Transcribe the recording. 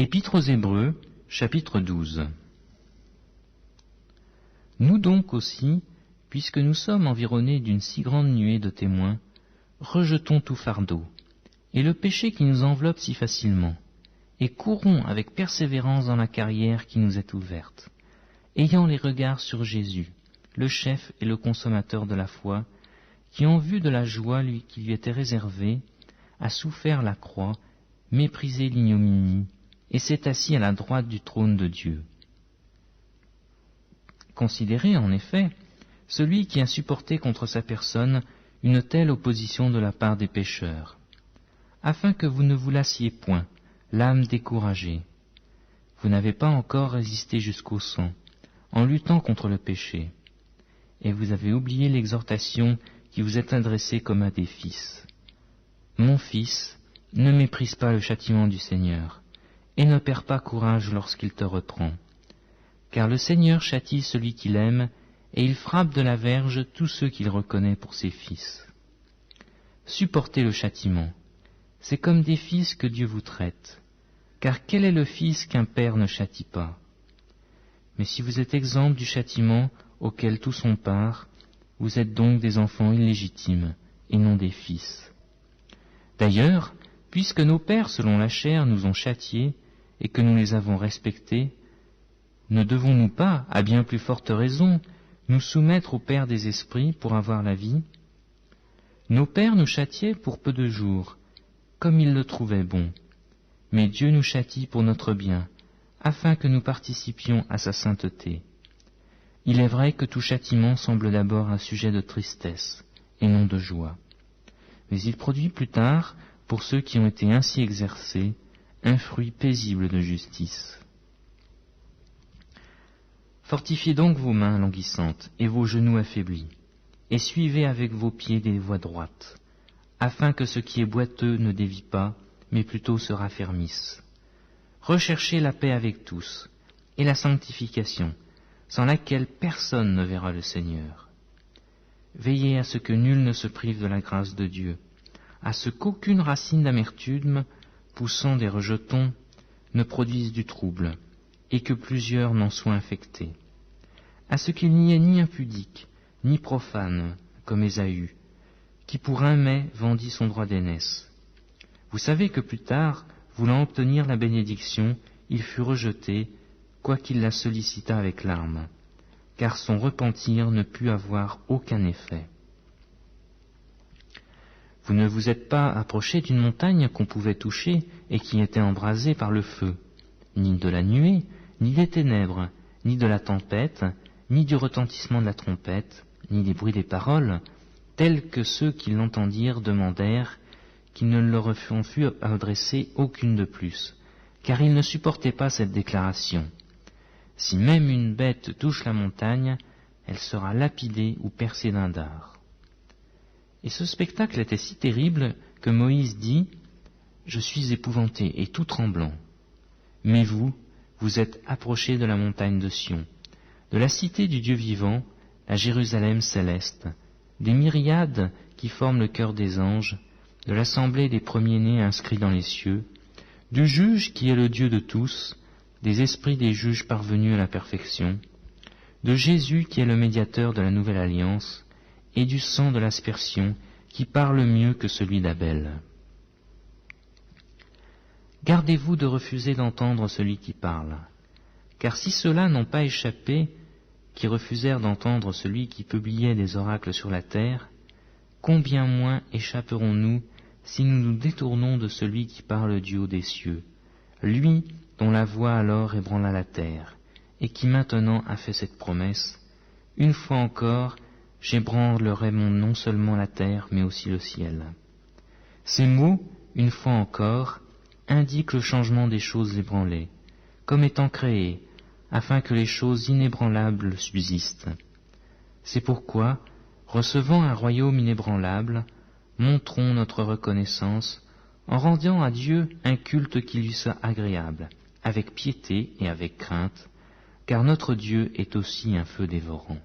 Épître aux Hébreux, chapitre 12. Nous donc aussi, puisque nous sommes environnés d'une si grande nuée de témoins, rejetons tout fardeau, et le péché qui nous enveloppe si facilement, et courons avec persévérance dans la carrière qui nous est ouverte, ayant les regards sur Jésus, le chef et le consommateur de la foi, qui en vue de la joie qui lui était réservée, a souffert la croix, méprisé l'ignominie, et s'est assis à la droite du trône de Dieu. Considérez en effet celui qui a supporté contre sa personne une telle opposition de la part des pécheurs, afin que vous ne vous lassiez point, l'âme découragée. Vous n'avez pas encore résisté jusqu'au sang, en luttant contre le péché, et vous avez oublié l'exhortation qui vous est adressée comme à des fils. Mon fils, ne méprise pas le châtiment du Seigneur, et ne perds pas courage lorsqu'il te reprend. Car le Seigneur châtie celui qu'il aime, et il frappe de la verge tous ceux qu'il reconnaît pour ses fils. Supportez le châtiment, c'est comme des fils que Dieu vous traite, car quel est le fils qu'un père ne châtie pas? Mais si vous êtes exempts du châtiment auquel tous ont part, vous êtes donc des enfants illégitimes, et non des fils. D'ailleurs, puisque nos pères selon la chair nous ont châtiés, et que nous les avons respectés, ne devons-nous pas, à bien plus forte raison, nous soumettre au Père des esprits pour avoir la vie? Nos pères nous châtiaient pour peu de jours, comme ils le trouvaient bon, mais Dieu nous châtie pour notre bien, afin que nous participions à sa sainteté. Il est vrai que tout châtiment semble d'abord un sujet de tristesse, et non de joie, mais il produit plus tard, pour ceux qui ont été ainsi exercés, un fruit paisible de justice. Fortifiez donc vos mains languissantes et vos genoux affaiblis, et suivez avec vos pieds des voies droites, afin que ce qui est boiteux ne dévie pas, mais plutôt se raffermisse. Recherchez la paix avec tous, et la sanctification, sans laquelle personne ne verra le Seigneur. Veillez à ce que nul ne se prive de la grâce de Dieu, à ce qu'aucune racine d'amertume, poussant des rejetons, ne produise du trouble, et que plusieurs n'en soient infectés. À ce qu'il n'y ait ni impudique, ni profane, comme Ésaü, qui pour un mai vendit son droit d'aînesse. Vous savez que plus tard, voulant obtenir la bénédiction, il fut rejeté, quoiqu'il la sollicitât avec larmes, car son repentir ne put avoir aucun effet. Vous ne vous êtes pas approché d'une montagne qu'on pouvait toucher et qui était embrasée par le feu, ni de la nuée, ni des ténèbres, ni de la tempête, ni du retentissement de la trompette, ni des bruits des paroles, tels que ceux qui l'entendirent demandèrent qu'il ne leur fût adressé aucune de plus, car ils ne supportaient pas cette déclaration. Si même une bête touche la montagne, elle sera lapidée ou percée d'un dard. Et ce spectacle était si terrible que Moïse dit « Je suis épouvanté et tout tremblant. Mais vous, vous êtes approchés de la montagne de Sion, de la cité du Dieu vivant, la Jérusalem céleste, des myriades qui forment le cœur des anges, de l'assemblée des premiers-nés inscrits dans les cieux, du juge qui est le Dieu de tous, des esprits des juges parvenus à la perfection, de Jésus qui est le médiateur de la nouvelle alliance, et du sang de l'aspersion qui parle mieux que celui d'Abel. Gardez-vous de refuser d'entendre celui qui parle, car si ceux-là n'ont pas échappé, qui refusèrent d'entendre celui qui publiait des oracles sur la terre, combien moins échapperons-nous si nous nous détournons de celui qui parle du haut des cieux, lui dont la voix alors ébranla la terre, et qui maintenant a fait cette promesse, une fois encore, j'ébranlerai non seulement la terre, mais aussi le ciel. Ces mots, une fois encore, indiquent le changement des choses ébranlées, comme étant créées, afin que les choses inébranlables subsistent. C'est pourquoi, recevant un royaume inébranlable, montrons notre reconnaissance en rendant à Dieu un culte qui lui soit agréable, avec piété et avec crainte, car notre Dieu est aussi un feu dévorant.